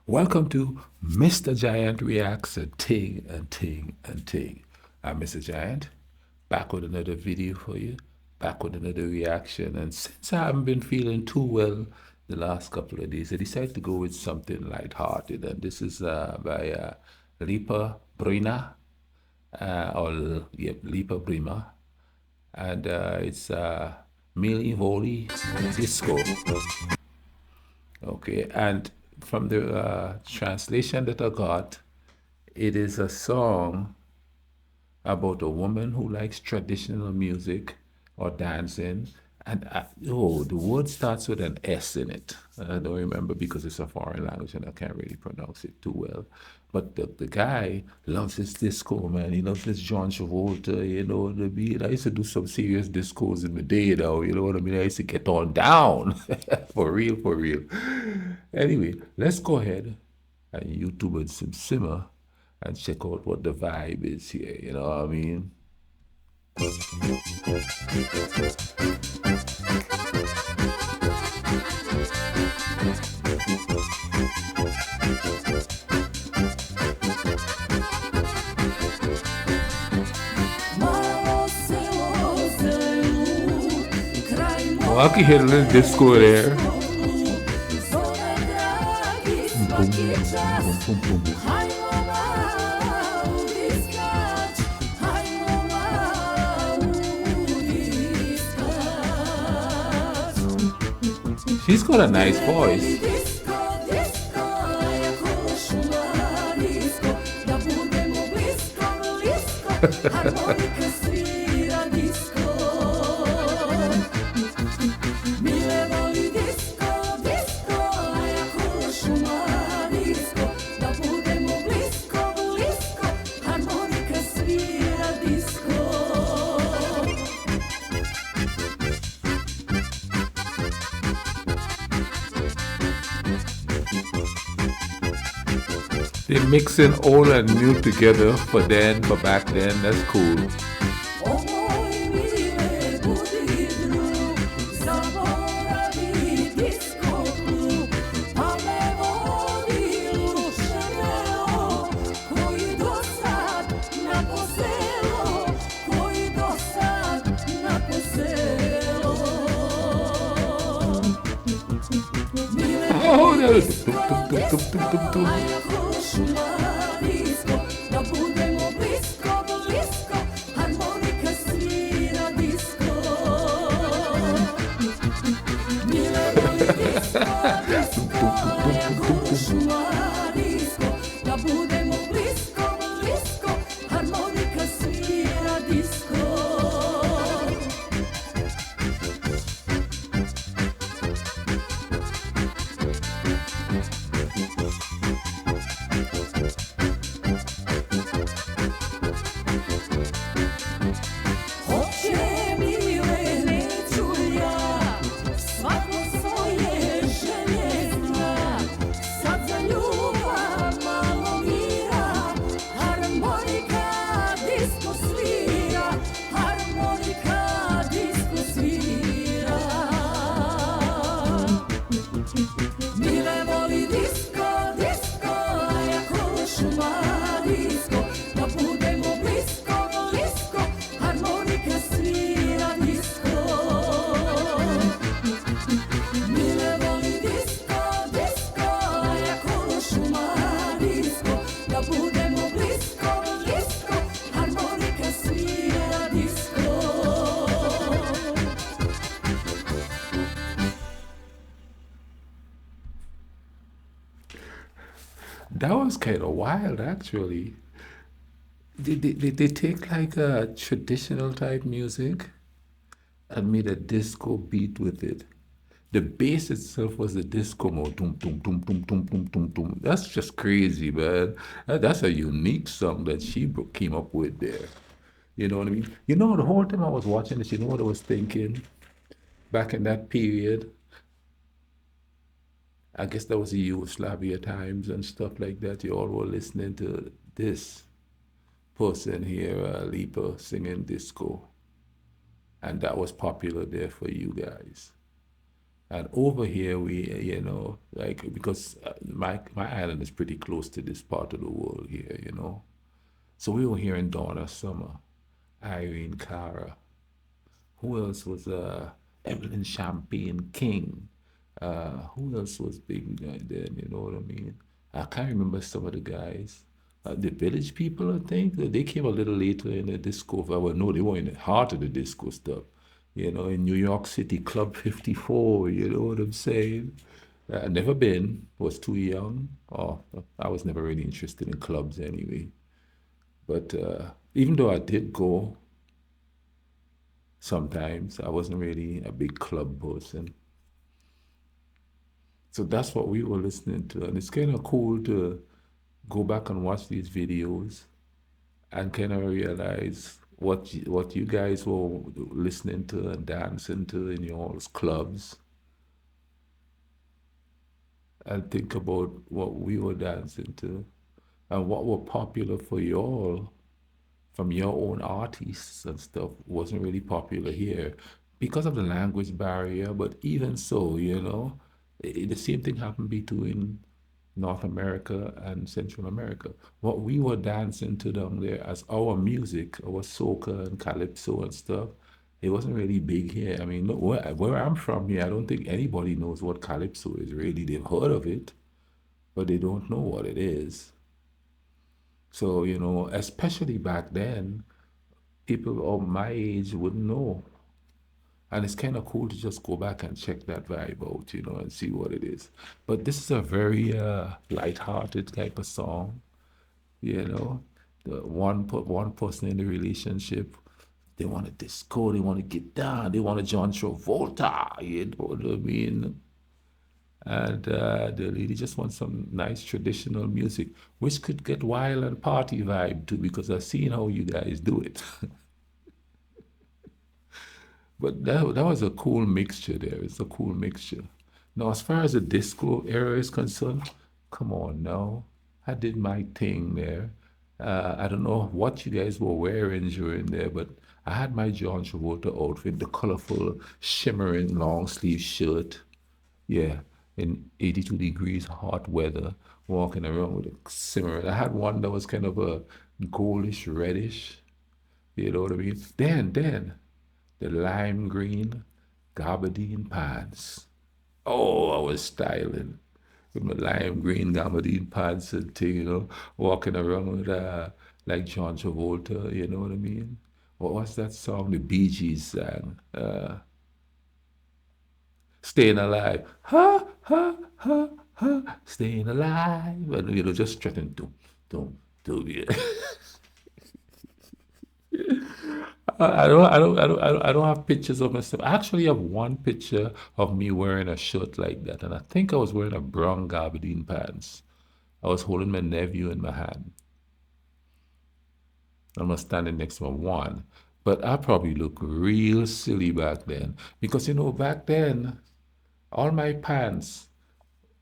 Welcome to Mr. Giant Reacts a Ting and Ting and Ting. I'm Mr. Giant, back with another video for you, back with another reaction. And since I haven't been feeling too well the last couple of days, I decided to go with something lighthearted. And this is by Lepa Brena, Lepa Brena. And it's voli disco. Okay, and from the translation that I got, it is a song about a woman who likes traditional music or dancing. And the word starts with an S in it. I don't remember because it's a foreign language and I can't really pronounce it too well. But the guy loves his disco, man. He loves his John Travolta, you know what I mean? I used to do some serious discos in the day now, you know what I mean? I used to get on down. For real, for real. Anyway, let's go ahead and YouTube and some simmer and check out what the vibe is here, you know what I mean? Oh, I can hear a little disco there. Boom, boom, boom, boom, boom. She's got a nice voice. They're mixing old and new together for back then. That's cool. Oh, that was kind of wild, actually. They take like a traditional type music and made a disco beat with it. The bass itself was the disco mode. Doom, doom, doom, doom, doom, doom, doom, doom. That's just crazy, man. That's a unique song that she came up with there. You know what I mean? You know, the whole time I was watching this, you know what I was thinking? Back in that period, I guess that was the Yugoslavia times and stuff like that. You all were listening to this person here, Lepa, singing disco. And that was popular there for you guys. And over here, like because my island is pretty close to this part of the world here. So we were hearing Donna Summer, Irene Cara. Who else was Evelyn Champagne King? Who else was big then? You know what I mean? I can't remember some of the guys. The Village People, I think, they came a little later in the disco. Well, no, they were in the heart of the disco stuff. In New York City, Club 54. You know what I'm saying? Never been. Was too young. Oh, I was never really interested in clubs anyway. But even though I did go sometimes, I wasn't really a big club person. So that's what we were listening to. And it's kind of cool to go back and watch these videos and kind of realize what you guys were listening to and dancing to in your clubs, and think about what we were dancing to and what were popular for y'all from your own artists and stuff wasn't really popular here because of the language barrier. But even so, the same thing happened between North America and Central America. What we were dancing to down there as our music, our soca and calypso and stuff, it wasn't really big here. I mean, look, where I'm from here, I don't think anybody knows what calypso is really. They've heard of it, but they don't know what it is. So, especially back then, people of my age wouldn't know. And it's kind of cool to just go back and check that vibe out, and see what it is. But this is a very light-hearted type of song, you know. One person in the relationship, they want to disco, they want to get down, they want to John Travolta, you know what I mean? And the lady just wants some nice traditional music, which could get wild and party vibe too, because I've seen how you guys do it. But that was a cool mixture there. It's a cool mixture. Now, as far as the disco era is concerned, come on now. I did my thing there. I don't know what you guys were wearing during there, but I had my John Travolta outfit, the colorful, shimmering long sleeve shirt. Yeah, in 82 degrees hot weather, walking around with a shimmering. I had one that was kind of a goldish reddish. You know what I mean? Then the lime green gabardine pants. Oh, I was styling with my lime green gabardine pants and thing, walking around with like John Travolta, you know what I mean? What was that song the Bee Gees sang? Staying alive. Ha, ha, ha, ha, staying alive. And, just strutting, doom, yeah. I don't have pictures of myself. I actually have one picture of me wearing a shirt like that, and I think I was wearing a brown gabardine pants. I was holding my nephew in my hand. I'm not standing next to my one, but I probably look real silly back then because back then all my pants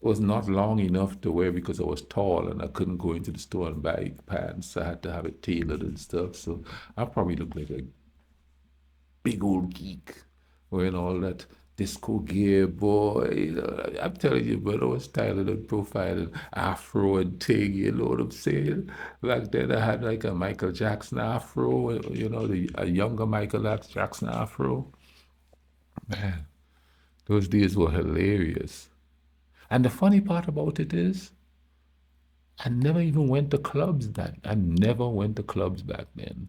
was not long enough to wear because I was tall and I couldn't go into the store and buy pants. I had to have it tailored and stuff. So I probably look like a big old geek wearing all that disco gear, boy. I'm telling you, but I was styling and profiling afro and thing, you know what I'm saying? Back then I had like a Michael Jackson afro, a younger Michael Jackson afro. Man, those days were hilarious. And the funny part about it is, I never even went to clubs then. I never went to clubs back then.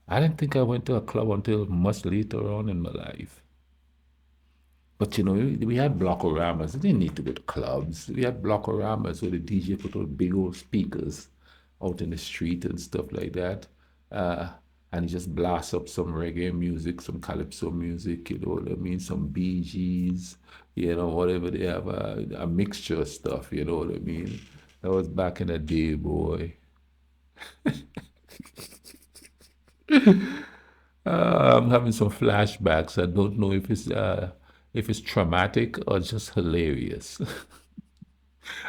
I didn't think I went to a club until much later on in my life. But we had blockoramas. We didn't need to go to clubs. We had blockoramas where the DJ put on big old speakers out in the street and stuff like that. Uh, and he just blasts up some reggae music, some calypso music, you know what I mean? Some Bee Gees, whatever they have, a mixture of stuff, you know what I mean? That was back in the day, boy. I'm having some flashbacks. I don't know if it's traumatic or just hilarious.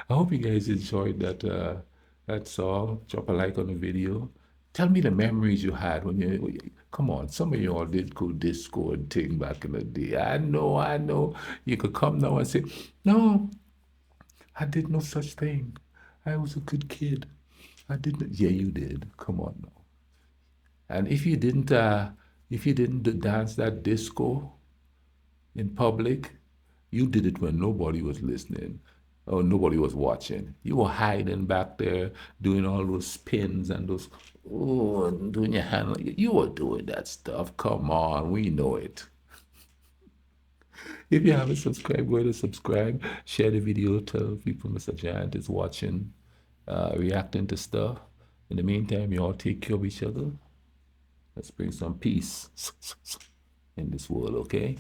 I hope you guys enjoyed that song. Drop a like on the video Tell me the memories you had come on, some of y'all did go disco and thing back in the day. I know. You could come now and say, no, I did no such thing. I was a good kid. I didn't. Yeah, you did. Come on now. And if you didn't dance that disco in public, you did it when nobody was listening or nobody was watching. You were hiding back there doing all those spins and those, oh, and doing your hand. You were doing that stuff. Come on, we know it. If you haven't subscribed, go ahead and subscribe. Share the video. Tell people Mr. Giant is watching, reacting to stuff. In the meantime, you all take care of each other. Let's bring some peace in this world, okay?